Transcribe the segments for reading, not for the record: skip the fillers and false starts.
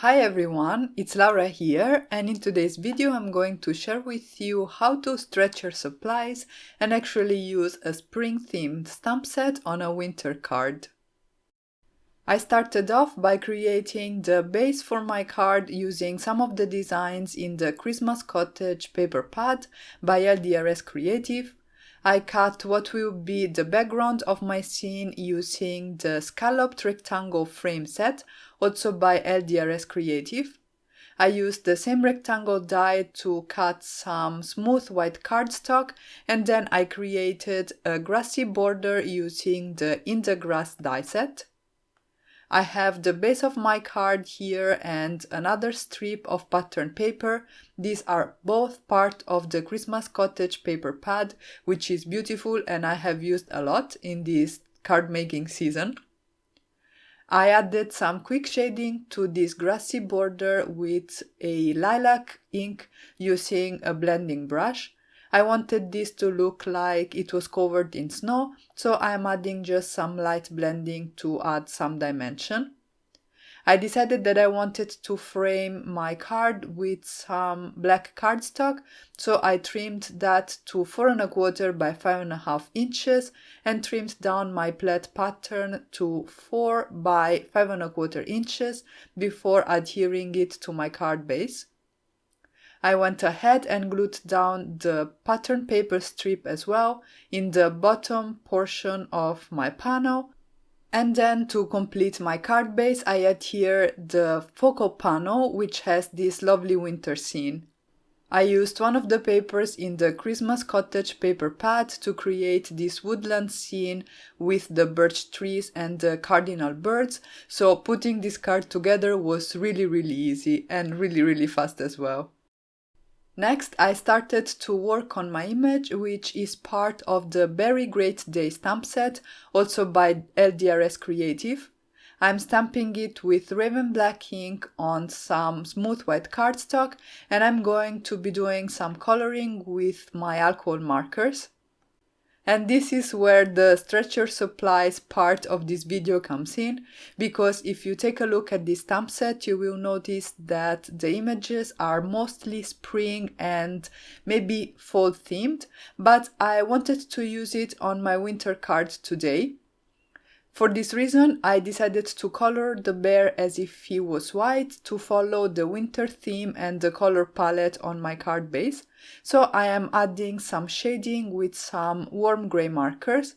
Hi everyone, it's Laura here, and in today's video I'm going to share with you how to stretch your supplies and actually use a spring themed stamp set on a winter card. I started off by creating the base for my card using some of the designs in the Christmas Cottage paper pad by LDRS Creative. I cut what will be the background of my scene using the Scalloped rectangle frame set, also by LDRS Creative. I used the same rectangle die to cut some smooth white cardstock, and then I created a grassy border using the In the Grass die set. I have the base of my card here and another strip of pattern paper. These are both part of the Christmas Cottage paper pad, which is beautiful and I have used a lot in this card making season. I added some quick shading to this grassy border with a lilac ink using a blending brush. I wanted this to look like it was covered in snow, so I'm adding just some light blending to add some dimension. I decided that I wanted to frame my card with some black cardstock, so I trimmed that to 4¼ by 5½ inches and trimmed down my plaid pattern to 4 by 5¼ inches before adhering it to my card base. I went ahead and glued down the pattern paper strip as well in the bottom portion of my panel. And then to complete my card base, I add here the focal panel, which has this lovely winter scene. I used one of the papers in the Christmas Cottage paper pad to create this woodland scene with the birch trees and the cardinal birds, so putting this card together was really easy and really fast as well. Next, I started to work on my image, which is part of the Beary Great Day stamp set, also by LDRS Creative. I'm stamping it with Raven Black ink on some smooth white cardstock, and I'm going to be doing some coloring with my alcohol markers. And this is where the stretcher supplies part of this video comes in, because if you take a look at this stamp set, you will notice that the images are mostly spring and maybe fall themed, but I wanted to use it on my winter card today. For this reason, I decided to color the bear as if he was white to follow the winter theme and the color palette on my card base. So I am adding some shading with some warm gray markers.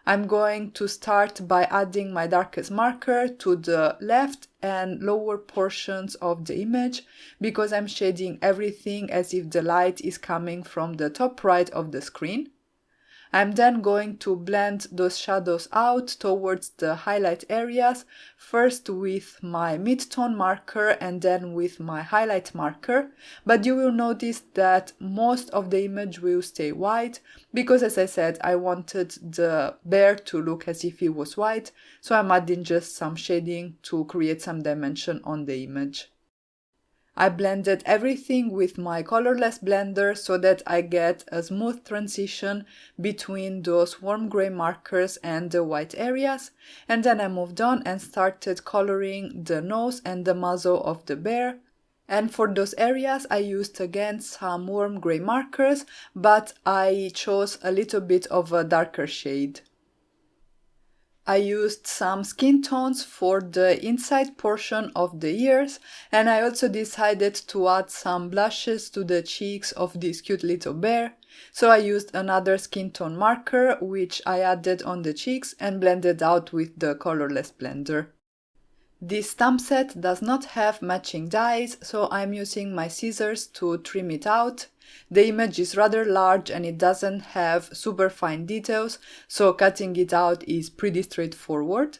I'm going to start by adding my darkest marker to the left and lower portions of the image, because I'm shading everything as if the light is coming from the top right of the screen. I'm then going to blend those shadows out towards the highlight areas, first with my mid-tone marker and then with my highlight marker, but you will notice that most of the image will stay white, because as I said, I wanted the bear to look as if he was white, so I'm adding just some shading to create some dimension on the image. I blended everything with my colorless blender so that I get a smooth transition between those warm gray markers and the white areas, and then I moved on and started coloring the nose and the muzzle of the bear. And for those areas I used again some warm gray markers, but I chose a little bit of a darker shade. I used some skin tones for the inside portion of the ears, and I also decided to add some blushes to the cheeks of this cute little bear. So I used another skin tone marker, which I added on the cheeks and blended out with the colorless blender. This stamp set does not have matching dies, so I'm using my scissors to trim it out. The image is rather large and it doesn't have super fine details, so cutting it out is pretty straightforward.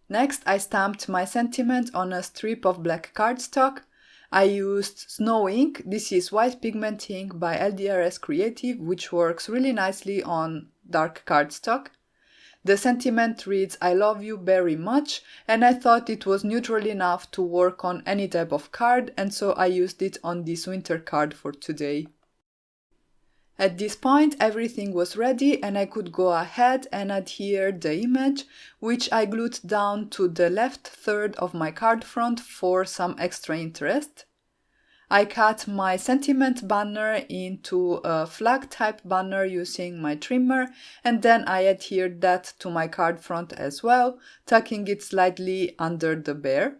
Next, I stamped my sentiment on a strip of black cardstock. I used snow ink. This is white pigment ink by LDRS Creative, which works really nicely on dark cardstock. The sentiment reads, "I love you very much," and I thought it was neutral enough to work on any type of card, and so I used it on this winter card for today. At this point, everything was ready and I could go ahead and adhere the image, which I glued down to the left third of my card front for some extra interest. I cut my sentiment banner into a flag type banner using my trimmer, and then I adhered that to my card front as well, tucking it slightly under the bear.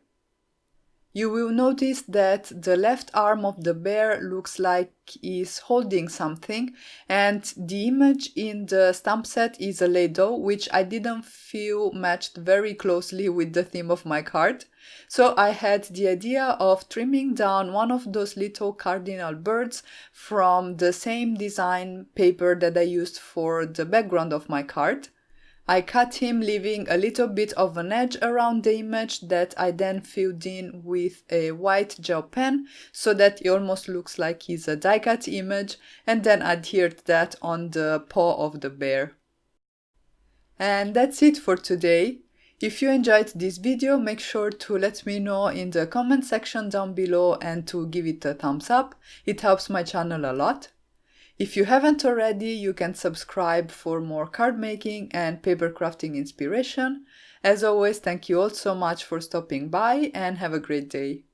You will notice that the left arm of the bear looks like is holding something, and the image in the stamp set is a ladle, which I didn't feel matched very closely with the theme of my card. So I had the idea of trimming down one of those little cardinal birds from the same design paper that I used for the background of my card. I cut him, leaving a little bit of an edge around the image that I then filled in with a white gel pen so that it almost looks like he's a die cut image, and then adhered that on the paw of the bear. And that's it for today. If you enjoyed this video, make sure to let me know in the comment section down below and to give it a thumbs up. It helps my channel a lot. If you haven't already, you can subscribe for more card making and paper crafting inspiration. As always, thank you all so much for stopping by and have a great day.